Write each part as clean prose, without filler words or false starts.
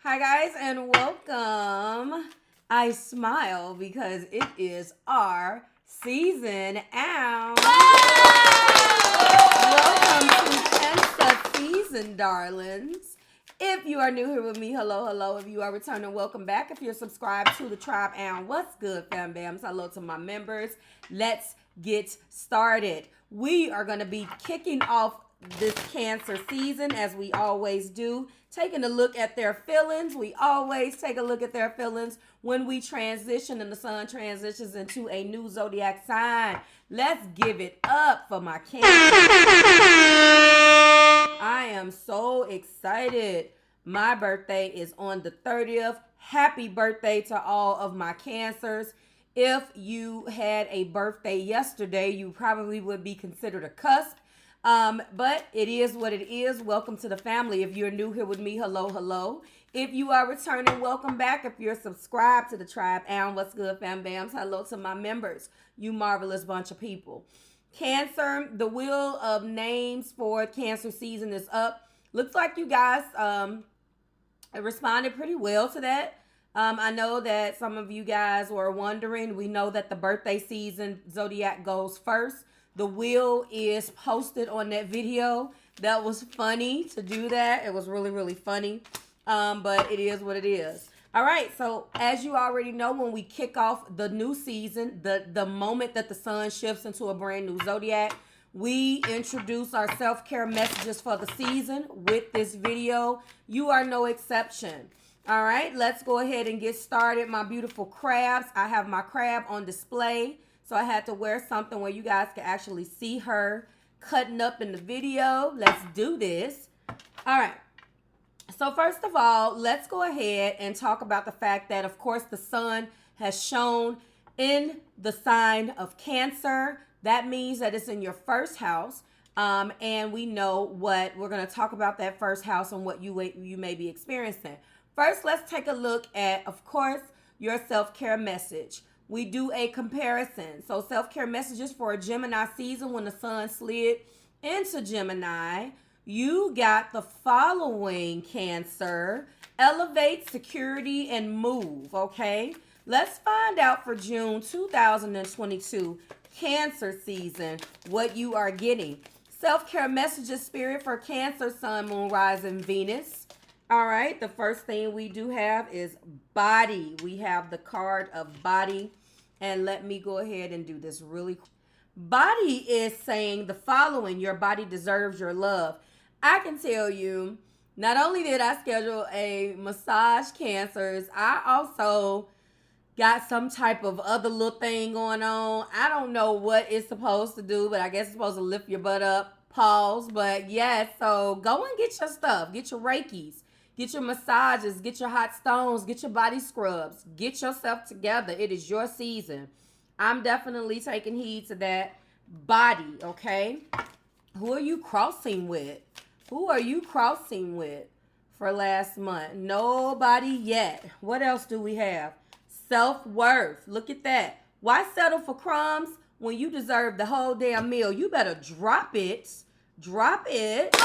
Hi guys and welcome. I smile because it is our season out. Welcome to Cancer season, darlings. If you are new here with me, hello. If you are returning, welcome back. If you're subscribed to the tribe, and what's good, fam bams? Hello to my members. Let's get started. We are going to be kicking off this Cancer season as we always do, taking a look at their feelings. We always take a look at their feelings when we transition and the sun transitions into a new zodiac sign. Let's give it up for my Cancer. I am so excited. My birthday is on the 30th. Happy birthday to all of my Cancers. If you had a birthday yesterday, you probably would be considered a cusp. But it is what it is. Welcome to the family. If you're new here with me, hello. If you are returning, welcome back. If you're subscribed to the tribe, and what's good, fam bams? Hello to my members, you marvelous bunch of people. Cancer, the wheel of names for Cancer season is up. Looks like you guys responded pretty well to that. I know that some of you guys were wondering. We know that the birthday season zodiac goes first. The wheel is posted on that video. That was funny to do that. It was really funny. But it is what it is. All right, so as you already know, when we kick off the new season, the moment that the sun shifts into a brand new zodiac, we introduce our self-care messages for the season with this video. You are no exception. All right, let's go ahead and get started. My beautiful crabs. I have my crab on display. So I had to wear something where you guys can actually see her cutting up in the video. Let's do this. All right. So first of all, let's go ahead and talk about the fact that, of course, the sun has shown in the sign of Cancer. That means that it's in your first house. And we know what we're going to talk about that first house and what you may be experiencing. First, let's take a look at, of course, your self-care message. We do a comparison. So self-care messages for a Gemini season when the sun slid into Gemini. You got the following, Cancer. Elevate, security, and move, okay? Let's find out for June 2022, Cancer season, what you are getting. Self-care messages, spirit for Cancer, sun, moon, rising, Venus. All right, the first thing we do have is body. We have the card of body. And let me go ahead and do this really quick. Body is saying the following: your body deserves your love. I can tell you, not only did I schedule a massage, Cancers, I also got some type of other little thing going on. I don't know what it's supposed to do, but I guess it's supposed to lift your butt up. Pause. But yes, so go and get your stuff. Get your Reikis. Get your massages, get your hot stones, get your body scrubs. Get yourself together. It is your season. I'm definitely taking heed to that. Body, okay? Who are you crossing with? Who are you crossing with for last month? Nobody yet. What else do we have? Self-worth. Look at that. Why settle for crumbs when you deserve the whole damn meal? You better drop it. Drop it.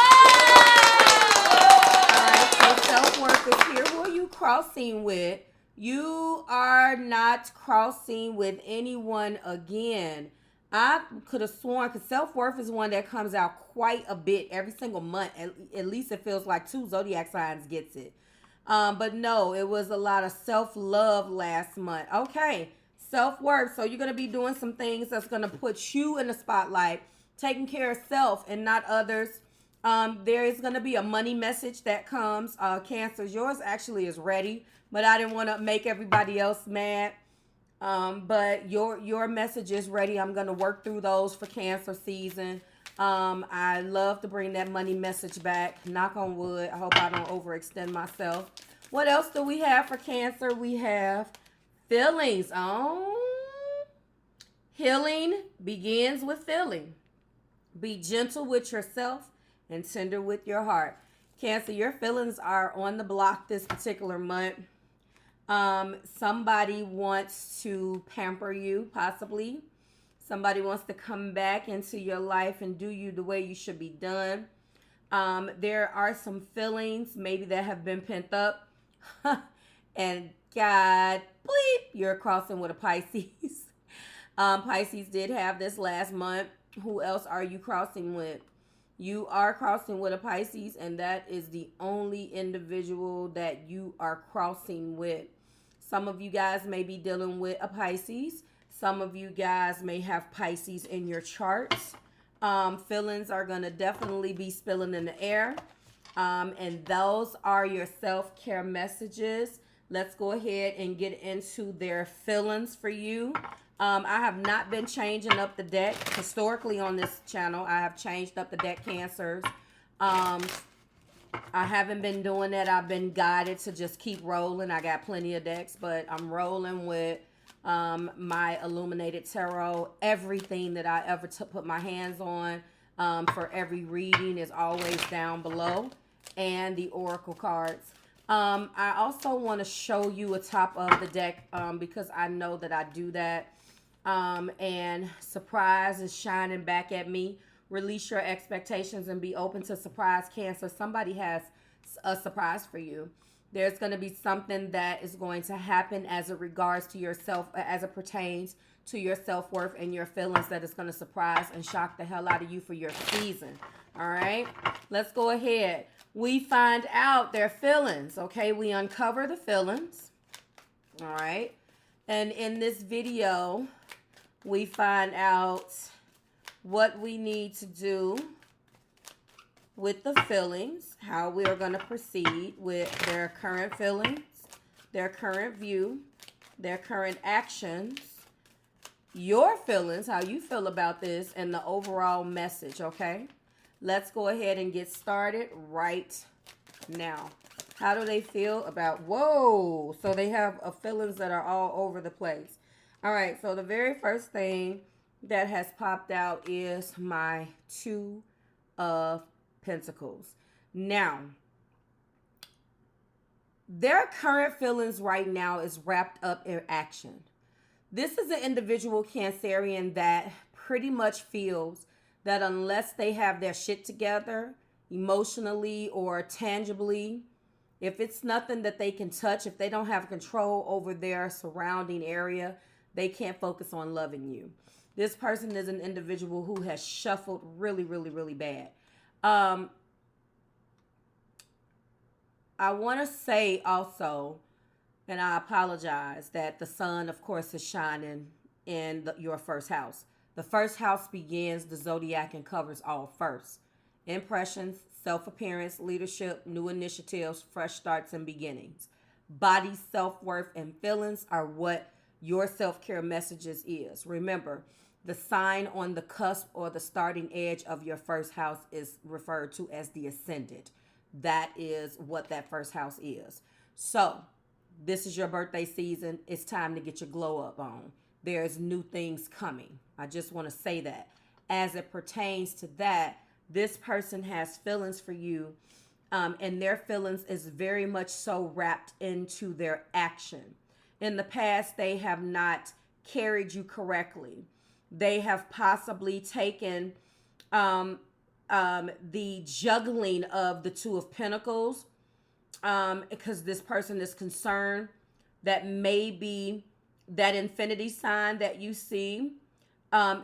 Alright, so self-worth is here. Who are you crossing with? You are not crossing with anyone again. I could have sworn, because self-worth is one that comes out quite a bit every single month. At least it feels like 2 zodiac signs gets it. But no, it was a lot of self-love last month. Okay, self-worth. So you're going to be doing some things that's going to put you in the spotlight, taking care of self and not others. There is going to be a money message that comes. Cancers, yours actually is ready, but I didn't want to make everybody else mad. But your message is ready. I'm going to work through those for Cancer season. I love to bring that money message back. Knock on wood. I hope I don't overextend myself. What else do we have for Cancer? We have feelings. Healing begins with feeling. Be gentle with yourself and tender with your heart. Cancer, your feelings are on the block this particular month. Somebody wants to pamper you, possibly. Somebody wants to come back into your life and do you the way you should be done. There are some feelings maybe that have been pent up And God, bleep, you're crossing with a Pisces. Pisces did have this last month. Who else are you crossing with? You are crossing with a Pisces, and that is the only individual that you are crossing with. Some of you guys may be dealing with a Pisces. Some of you guys may have Pisces in your charts. Feelings are going to definitely be spilling in the air. And those are your self-care messages. Let's go ahead and get into their feelings for you. I have not been changing up the deck. Historically on this channel, I have changed up the deck, Cancers. I haven't been doing that. I've been guided to just keep rolling. I got plenty of decks, but I'm rolling with my Illuminated Tarot. Everything that I ever put my hands on for every reading is always down below. And the Oracle cards. I also want to show you a top of the deck because I know that I do that. And surprise is shining back at me. Release your expectations and be open to surprise, Cancer. Somebody has a surprise for you. There's going to be something that is going to happen as it regards to yourself, as it pertains to your self-worth and your feelings, that is going to surprise and shock the hell out of you for your season. All right, let's go ahead. We find out their feelings. Okay, we uncover the feelings. All right, and in this video, we find out what we need to do with the feelings, how we are going to proceed with their current feelings, their current view, their current actions, your feelings, how you feel about this, and the overall message, okay? Let's go ahead and get started right now. How do they feel about, whoa, so they have feelings that are all over the place. All right, so the very first thing that has popped out is my Two of Pentacles. Now, their current feelings right now is wrapped up in action. This is an individual, Cancerian, that pretty much feels that unless they have their shit together emotionally or tangibly, if it's nothing that they can touch, if they don't have control over their surrounding area, they can't focus on loving you. This person is an individual who has shuffled really, really, really bad. I want to say also, and I apologize, that the sun, of course, is shining in your first house. The first house begins the zodiac and covers all first. Impressions, self-appearance, leadership, new initiatives, fresh starts and beginnings. Body, self-worth, and feelings are what your self-care messages is. Remember, the sign on the cusp or the starting edge of your first house is referred to as the ascendant. That is what that first house is. So, this is your birthday season. It's time to get your glow up on. There's new things coming. I just want to say that. As it pertains to that, this person has feelings for you, and their feelings is very much so wrapped into their action. In the past, they have not carried you correctly. They have possibly taken the juggling of the Two of Pentacles, because this person is concerned that maybe that infinity sign that you see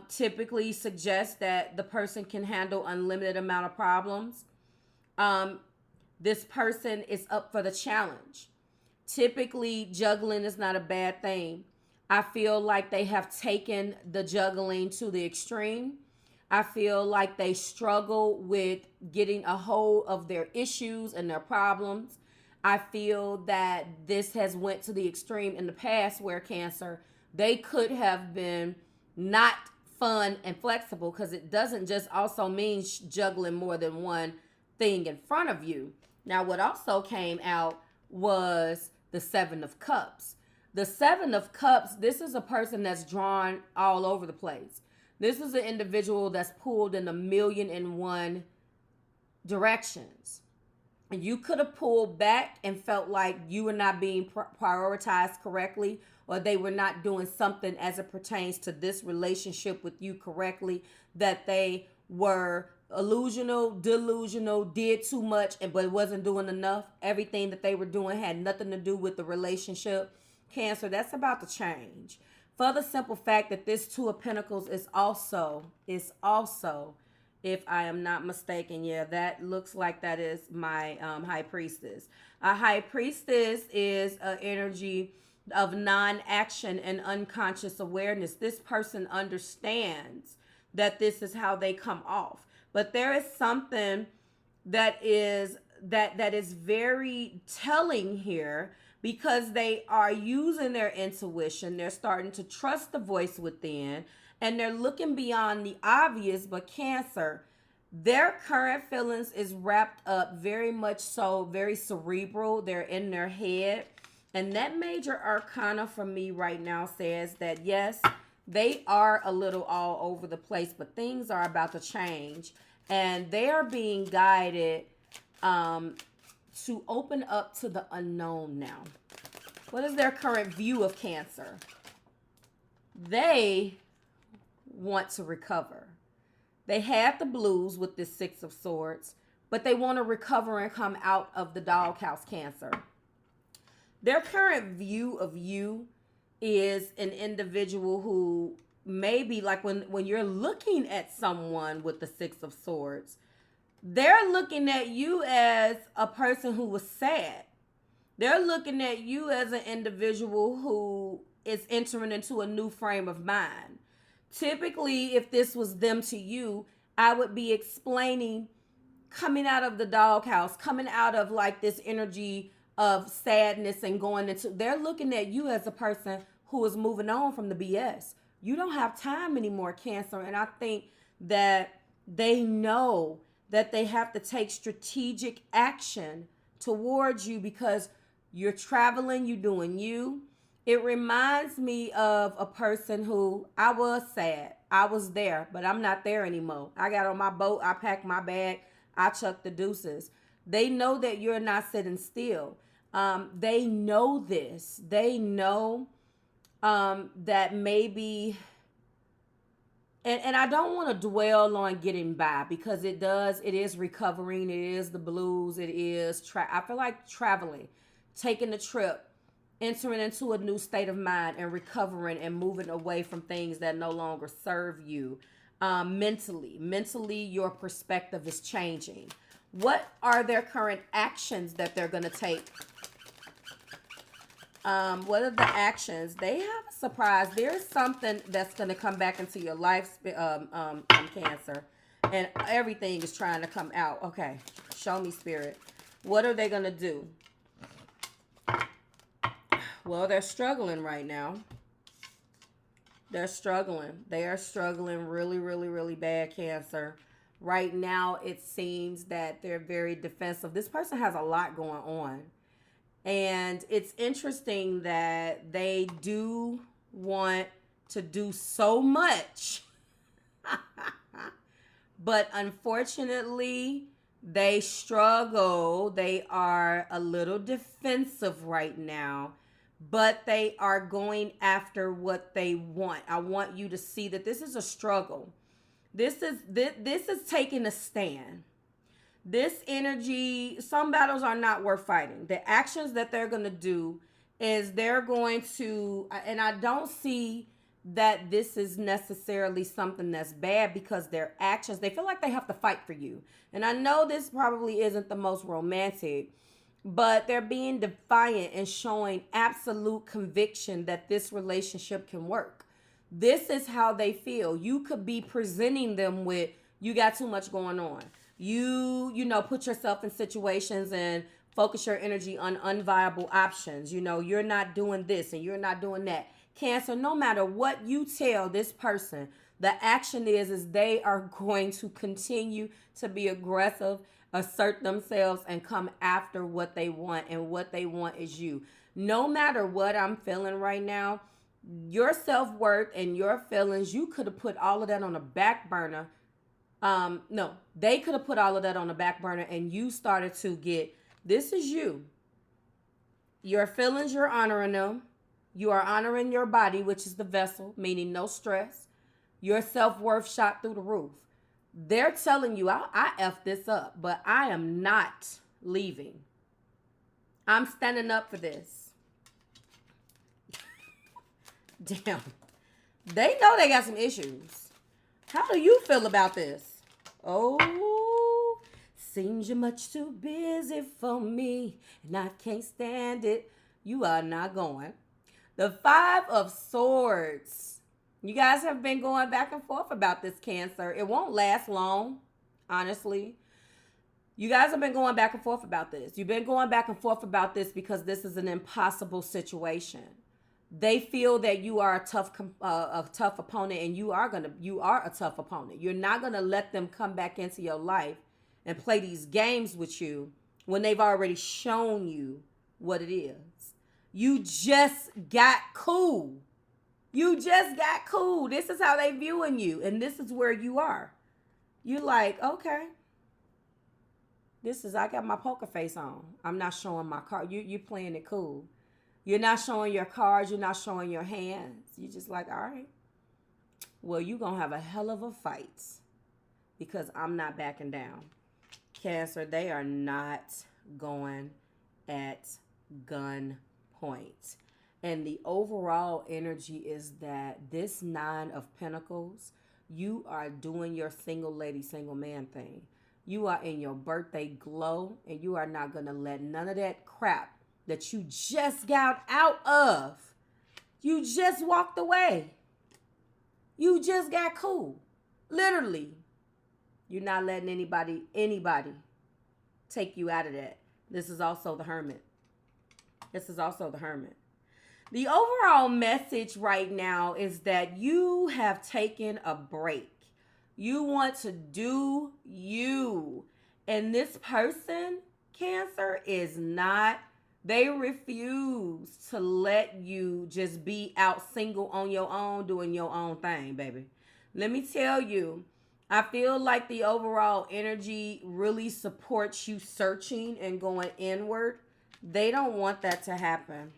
typically suggests that the person can handle unlimited amount of problems. This person is up for the challenge. Typically, juggling is not a bad thing. I feel like they have taken the juggling to the extreme. I feel like they struggle with getting a hold of their issues and their problems. I feel that this has went to the extreme in the past where Cancer, they could have been not fun and flexible, because it doesn't just also mean juggling more than one thing in front of you. Now, what also came out was the Seven of Cups. The Seven of Cups, this is a person that's drawn all over the place. This is an individual that's pulled in 1,000,001 directions. You could have pulled back and felt like you were not being prioritized correctly, or they were not doing something as it pertains to this relationship with you correctly, that they were illusional, delusional, did too much, but it wasn't doing enough. Everything that they were doing had nothing to do with the relationship. Cancer, that's about to change. For the simple fact that this Two of Pentacles is also, if I am not mistaken, yeah, that looks like that is my High Priestess. A High Priestess is an energy of non-action and unconscious awareness. This person understands that this is how they come off. But there is something that is very telling here, because they are using their intuition. They're starting to trust the voice within, and they're looking beyond the obvious. But Cancer, their current feelings is wrapped up very much so, very cerebral. They're in their head. And that major arcana for me right now says that yes, they are a little all over the place, but things are about to change. And they are being guided to open up to the unknown now. What is their current view of Cancer? They want to recover. They had the blues with this Six of Swords, but they want to recover and come out of the doghouse, Cancer. Their current view of you is an individual who maybe, like when you're looking at someone with the Six of Swords, they're looking at you as a person who was sad. They're looking at you as an individual who is entering into a new frame of mind. Typically, if this was them to you, I would be explaining coming out of the doghouse, coming out of like this energy of sadness and going into, they're looking at you as a person who is moving on from the BS. You don't have time anymore, Cancer. And I think that they know that they have to take strategic action towards you because you're traveling, you're doing you. It reminds me of a person who, I was sad. I was there, but I'm not there anymore. I got on my boat, I packed my bag, I chucked the deuces. They know that you're not sitting still. They know this. They know that maybe, and I don't want to dwell on getting by, because it is recovering. It is the blues. It is, I feel like traveling, taking a trip, entering into a new state of mind and recovering and moving away from things that no longer serve you. Mentally, your perspective is changing. What are their current actions that they're going to take? What are the actions? They have a surprise. There's something that's going to come back into your life, Cancer. And everything is trying to come out. Okay. Show me, Spirit. What are they going to do? Well, they're struggling right now. They're struggling. They are struggling really, really, really bad, Cancer. Right now, it seems that they're very defensive. This person has a lot going on. And it's interesting that they do want to do so much. But unfortunately, they struggle. They are a little defensive right now. But they are going after what they want. I want you to see that this is a struggle. This is taking a stand. This energy, some battles are not worth fighting. The actions that they're going to do is they're going to, and I don't see that this is necessarily something that's bad, because their actions, they feel like they have to fight for you. And I know this probably isn't the most romantic, but they're being defiant and showing absolute conviction that this relationship can work. This is how they feel. You could be presenting them with, you got too much going on. You put yourself in situations and focus your energy on unviable options. You're not doing this and you're not doing that. Cancer, no matter what you tell this person, the action is they are going to continue to be aggressive, assert themselves, and come after what they want. And what they want is you. No matter what I'm feeling right now, your self-worth and your feelings, you could have put all of that on the back burner. No, they could have put all of that on the back burner, and you started to get, this is you. Your feelings, you're honoring them. You are honoring your body, which is the vessel, meaning no stress. Your self-worth shot through the roof. They're telling you, I F this up, but I am not leaving. I'm standing up for this. Damn. They know they got some issues. How do you feel about this? Oh, seems you're much too busy for me, and I can't stand it. You are not going. The Five of Swords. You guys have been going back and forth about this, Cancer. It won't last long, honestly. You guys have been going back and forth about this. You've been going back and forth about this because this is an impossible situation. They feel that you are a tough opponent, and you are a tough opponent. You're not gonna let them come back into your life and play these games with you when they've already shown you what it is. You just got cool. You just got cool. This is how they viewing you, and this is where you are. You're like, okay, I got my poker face on. I'm not showing my card. You playing it cool. You're not showing your cards. You're not showing your hands. You're just like, all right. Well, you're going to have a hell of a fight because I'm not backing down. Cancer, they are not going at gunpoint. And the overall energy is that this Nine of Pentacles, you are doing your single lady, single man thing. You are in your birthday glow, and you are not going to let none of that crap that you just got out of. You just walked away. You just got cool. Literally. You're not letting anybody take you out of that. This is also the Hermit. The overall message right now is that you have taken a break. You want to do you. And this person, Cancer, is not. They refuse to let you just be out single on your own, doing your own thing, baby. Let me tell you, I feel like the overall energy really supports you searching and going inward. They don't want that to happen.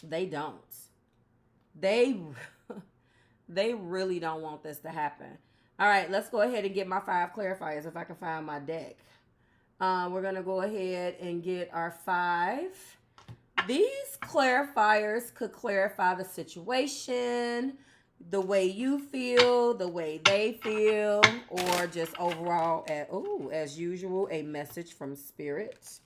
They don't. They really don't want this to happen. All right, let's go ahead and get my 5 clarifiers if I can find my deck. We're going to go ahead and get our 5. These clarifiers could clarify the situation, the way you feel, the way they feel, or just overall, as usual, a message from Spirit.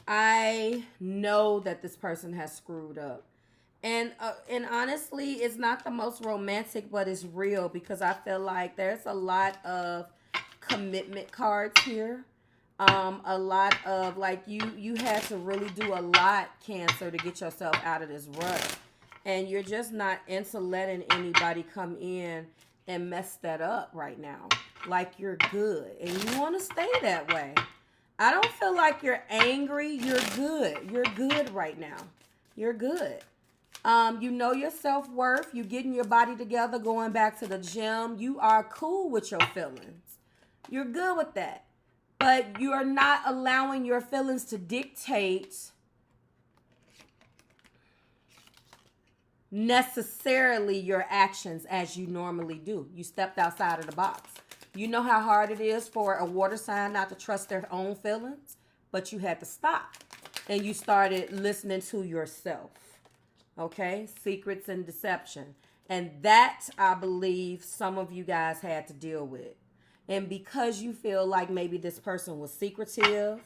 I know that this person has screwed up. And honestly, it's not the most romantic, but it's real because I feel like there's a lot of commitment cards here. A lot of like you had to really do a lot, Cancer, to get yourself out of this rut. And you're just not into letting anybody come in and mess that up right now. Like you're good and you want to stay that way. I don't feel like you're angry. You're good. You're good right now. You're good. You know your self-worth. You're getting your body together, going back to the gym. You are cool with your feelings. You're good with that. But you are not allowing your feelings to dictate necessarily your actions as you normally do. You stepped outside of the box. You know how hard it is for a water sign not to trust their own feelings, but you had to stop. And you started listening to yourself. Okay? Secrets and deception. And that, I believe, some of you guys had to deal with. And because you feel like maybe this person was secretive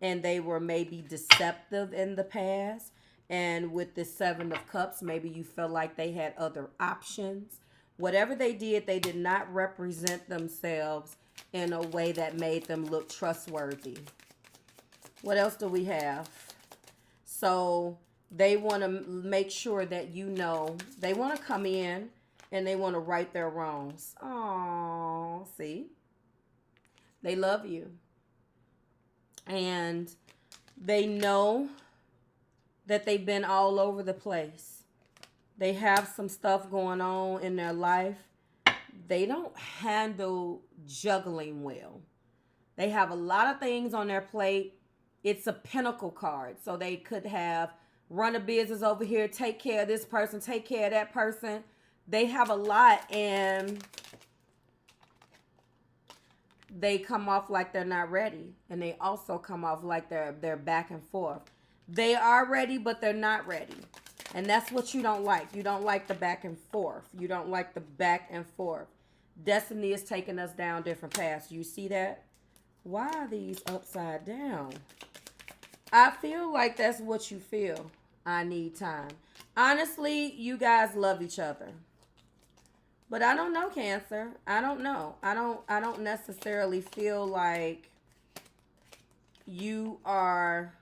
and they were maybe deceptive in the past, and with the 7 of Cups, maybe you felt like they had other options. Whatever they did not represent themselves in a way that made them look trustworthy. What else do we have? So they want to make sure that you know. They want to come in and they want to right their wrongs. Oh, see? They love you. And they know that they've been all over the place. They have some stuff going on in their life. They don't handle juggling well. They have a lot of things on their plate. It's a pentacle card. So they could have run a business over here, take care of this person, take care of that person. They have a lot, and they come off like they're not ready, and they also come off like they're back and forth. They are ready, but they're not ready. And that's what you don't like. You don't like the back and forth. You don't like the back and forth. Destiny is taking us down different paths. You see that? Why are these upside down? I feel like that's what you feel. I need time. Honestly, you guys love each other. But I don't know, Cancer. I don't know. I don't necessarily feel like you are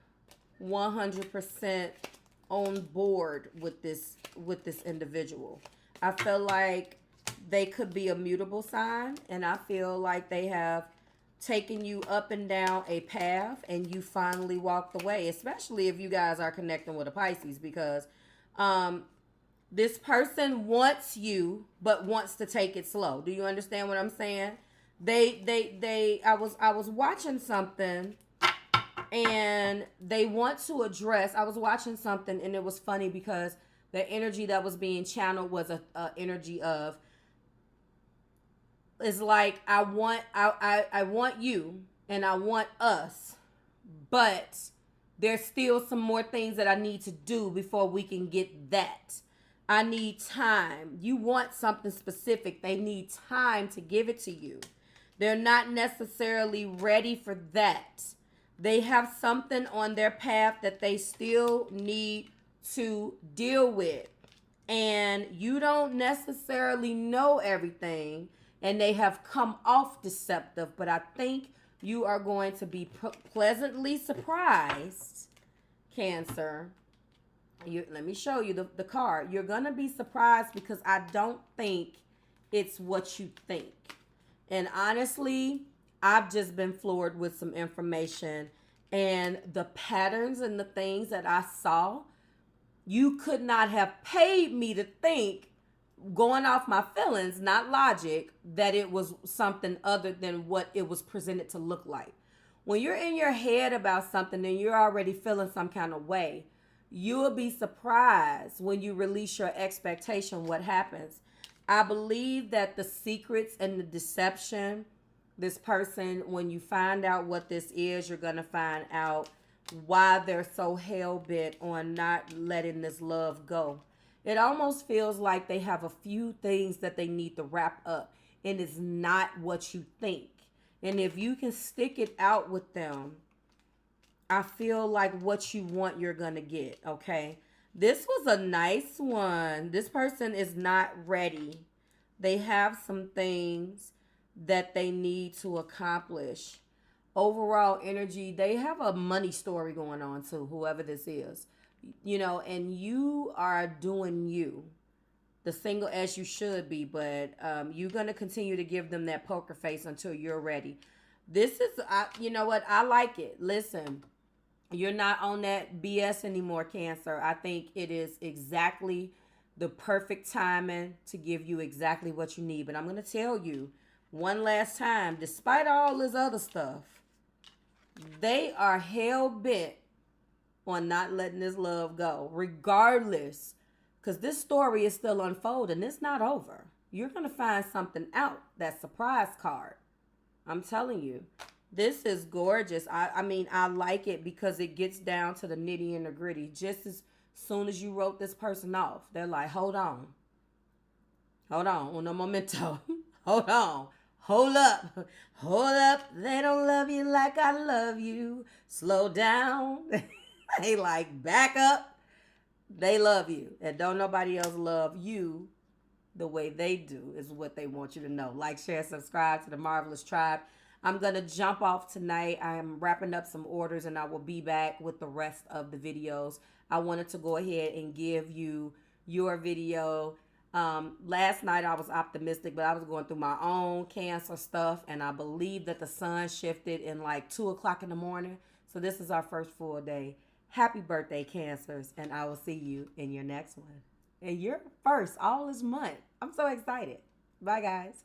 100% on board with this individual. I feel like they could be a mutable sign, and I feel like they have taken you up and down a path and you finally walked away, especially if you guys are connecting with a Pisces, because this person wants you but wants to take it slow. Do you understand what I'm saying? I was watching something, and they want to address, I was watching something, and it was funny because the energy that was being channeled was a energy of, it's like, I want you and I want us, but there's still some more things that I need to do before we can get that. I need time. You want something specific. They need time to give it to you. They're not necessarily ready for that. They have something on their path that they still need to deal with. And you don't necessarily know everything. And they have come off deceptive. But I think you are going to be pleasantly surprised, Cancer. Let me show you the card. You're going to be surprised because I don't think it's what you think. And honestly, I've just been floored with some information, and the patterns and the things that I saw, you could not have paid me to think, going off my feelings, not logic, that it was something other than what it was presented to look like. When you're in your head about something and you're already feeling some kind of way, you'll be surprised when you release your expectation what happens. I believe that the secrets and the deception, this person, when you find out what this is, you're going to find out why they're so hell-bent on not letting this love go. It almost feels like they have a few things that they need to wrap up, and it's not what you think. And if you can stick it out with them, I feel like what you want, you're going to get, okay? This was a nice one. This person is not ready. They have some things that they need to accomplish. Overall energy, they have a money story going on too, whoever this is. You know, and you are doing you. The single as you should be, but you're going to continue to give them that poker face until you're ready. This is, you know what? I like it. Listen. You're not on that BS anymore, Cancer. I think it is exactly the perfect timing to give you exactly what you need. But I'm going to tell you one last time, despite all this other stuff, they are hell-bent on not letting this love go, regardless. Because this story is still unfolding. It's not over. You're going to find something out, that surprise card. I'm telling you. This is gorgeous. I mean, I like it because it gets down to the nitty and the gritty. Just as soon as you wrote this person off, they're like, hold on. Hold on. Uno momento. Hold on. Hold up. Hold up. They don't love you like I love you. Slow down. They like, back up. They love you. And don't nobody else love you the way they do is what they want you to know. Like, share, subscribe to the Marvelous Tribe. I'm going to jump off tonight. I am wrapping up some orders, and I will be back with the rest of the videos. I wanted to go ahead and give you your video. Last night I was optimistic, but I was going through my own Cancer stuff, and I believe that the sun shifted in like 2 o'clock in the morning. So this is our first full day. Happy birthday, Cancers, and I will see you in your next one. And you're first all this month. I'm so excited. Bye, guys.